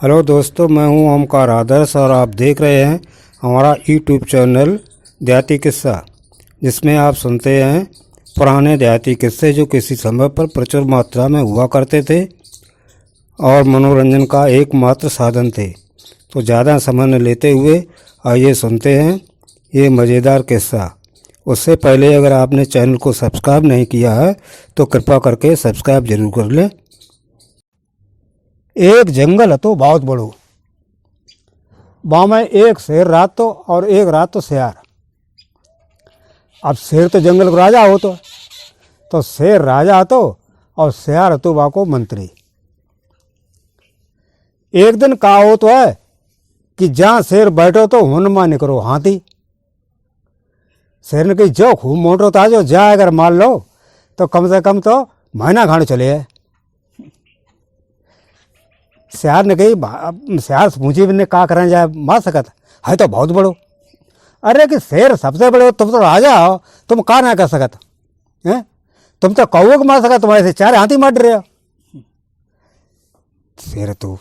Hello दोस्तों, मैं हूं ओमकार आदर्श और आप देख रहे हैं हमारा यूट्यूब चैनल देहाती किस्सा, जिसमें आप सुनते हैं पुराने देहाती किस्से जो किसी समय पर प्रचुर मात्रा में हुआ करते थे और मनोरंजन का एकमात्र साधन थे। तो ज़्यादा समय न लेते हुए आइए सुनते हैं ये मज़ेदार किस्सा। उससे पहले अगर आपने चैनल को सब्सक्राइब नहीं किया है तो कृपा करके सब्सक्राइब जरूर कर लें। एक जंगल हतो बहुत बड़ो। वहाँ में एक शेर रहतो और एक रहतो शेर। अब शेर तो जंगल को राजा हो तो शेर राजा हतो और शेर हतो वहाँ को मंत्री। एक दिन कहा हो तो है कि जहाँ शेर बैठो तो हुनमा निकरो हाथी। शेर ने कही जो खूब मोटो ताजो जा अगर मान लो तो कम से कम तो महीना खाने चले है। शेर ने कही शेर पूछी ने कहा करें जाए मार सकत है तो बहुत बड़ो। अरे कि शेर सबसे बड़े हो, तुम तो राजा हो, तुम कहा ना कर सकत हैं? तुम तो कौवे को मार सकत, तुम्हारे से चार हाथी मार रहे हो। शेर तो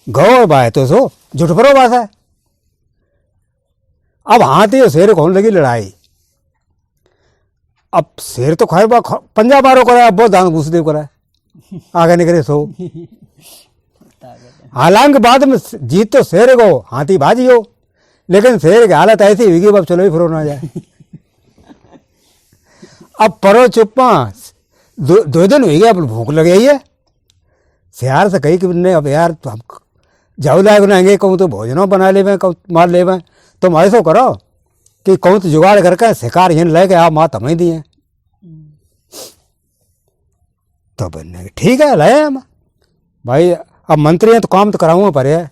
गौ बाय तो सो झूठ परो बात है। अब हाथी और शेर को होने लगी लड़ाई। अब शेर तो खैर पंजा मारो कराए, अब बहुत दान घुस दे कराए आगे निकले सो। हालांकि बाद में जीत तो शेर को, हाथी बाजी हो, लेकिन शेर की हालत ऐसी हुई कि अब चलो ही फिरो ना जाए। अब परो चुप्पा दो दिन हुई गए, अब भूख लग गई है। शेर से कही कि नहीं अब यार हम जाऊ लायक बनाएंगे, कहूँ तो भोजनों बना ले कहूँ मार ले। तुम ऐसा करो कि कहूँ तो जुगाड़ करके शिकार यहीं ले गए, आप माँ हमें दिए। तो बनने ठीक है लाए हम भाई, अब मंत्री हैं तो काम तो कराऊंगा पर है।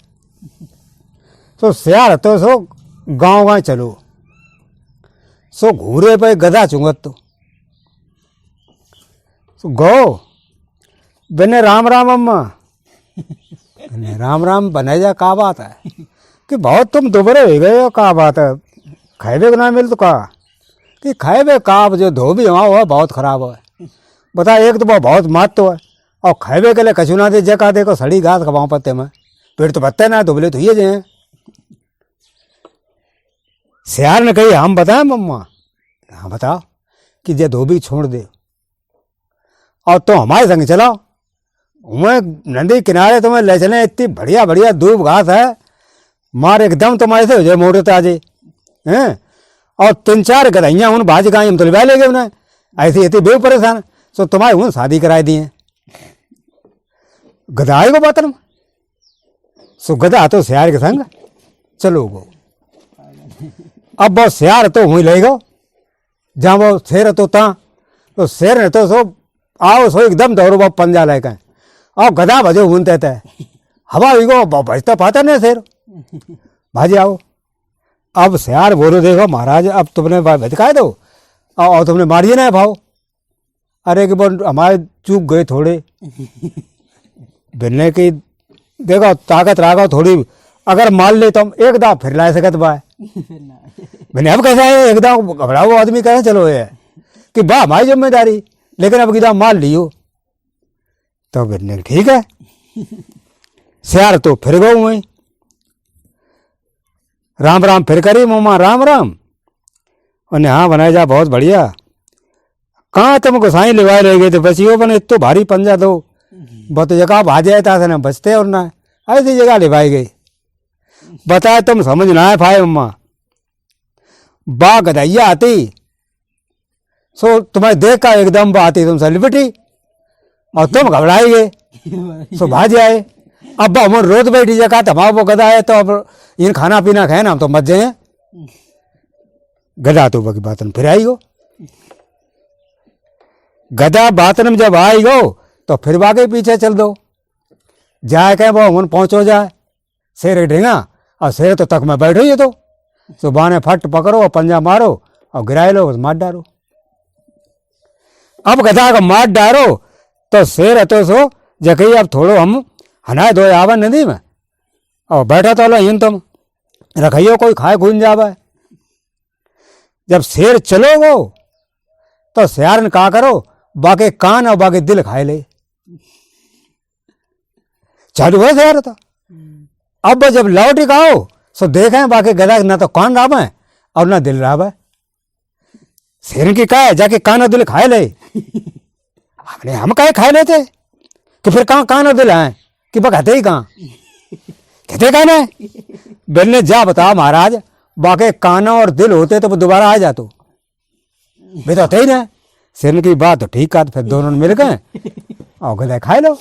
तो शेर तो सो गांव गांव चलो सो घूरे पे गधा चुंगत तो सो गो बने राम राम अम्मा बने राम राम बने जा। का बात है कि बहुत तुम दोबारे हो गए हो, का बात है खाएबे को ना मिल तो कहा कि खाएबे का जो धोबी हुआ है बहुत खराब है। बता एक तो बहुत मात तो है और खाएबे के लिए कछु ना दे जका देखो सड़ी घास खवाओ पत्ते में, पेड़ तो पत्ते ना दुबले तो ये जे। शेर ने कही हम बताएं मम्मा, हाँ बताओ कि जे धोबी छोड़ दे और तो हमारे संग चलाओ, वह नदी किनारे तुम्हें ले चले, इतनी बढ़िया बढ़िया दूब घास है, मार एकदम तुम्हारे से हो जाए मोटे ताजे हैं। और 3-4 गधैया उन भाज गाय हम तो लिवा ले गए उन्हें, ऐसी इतनी बेव परेशान सो तुम्हारी उन शादी कराई दी है गधाई को बातन सो गधा तो शेर के संग चलो गो। अब वो शेर तो वहीं ले गो जहाँ वो शेर तो ता, तो शेर ने तो सो आओ सो एकदम दौड़ो वो पंजा लेके और गधा भजो घूमते थे हवा हुई गो भजता पाता नहीं शेर भाजी आओ। अब शेर बोलो देखो महाराज अब तुमने भटकाए दो और तुमने मारिए ना भाव। अरे कि वो हमारे चूक गए थोड़े बिलने की देखो ताकत राखो थोड़ी, अगर मान ले तो हम एक दाव फिर ला सकत बा मैंने अब कैसा है एकदम घबराओ आदमी कैसे चलो है कि बा हमारी जिम्मेदारी, लेकिन अब किदा मान लियो तो बिलने ठीक है। शेर तो फिर गो वहीं राम राम फिर करी मम्मा राम राम। उन्हें हाँ बनाया जा बहुत बढ़िया, कहाँ तुम गोसाई लिवाए ले गए थे बचियो बने तो भारी पंजा दो बहुत जगह भाजे था ना बचते और ना ऐसी जगह लिवाई गई। बताए तुम समझ ना है भाई अम्मा, बा गधैया आती सो तुम्हें देख का एकदम बा आती तुम लिपटी और तुम घबराई गए सो भाज आए। अब हम रोज बैठी जगह तमाम वो गधा है तो अब इन खाना पीना खाए ना हम तो मत जाए। गधा तो बाकी बातन फिर आई गो, गधा बातन में जब आई गो तो फिर बागे पीछे चल दो जाए कहें वो मन पहुंचो जाए। शेर ढेंगा और शेर तो तक में बैठो ही तो सुबह ने फट पकड़ो और पंजा मारो और गिराए लो मार डालो। अब गधा को मार डालो तो शेर है तो सो जकई अब थोड़ो हम हनाए दो आवा नदी में और बैठा तो लो इन तुम रखियो कोई खाए खून जावे। जब शेर चलो गो तो शेर ने कहा करो बाके कान और बाके दिल खाए ले चालू है यार था। अब जब लौट ही आओ सो देखें बाकी गधा ना तो कान राब है और ना दिल राब है। शेर की कहा है जाके कान और दिल खाए ले। हमने हम कहे खाए लेते कि फिर कहाँ कान और दिल है कि बगाते ही कहाँ कहते कहना है। बिल ने जा बता महाराज बाकी कान और दिल होते तो वो दोबारा आ जातो बताते ही ना। शेर की बात तो ठीक है फिर दोनों मिल गए और गधा खाए लो।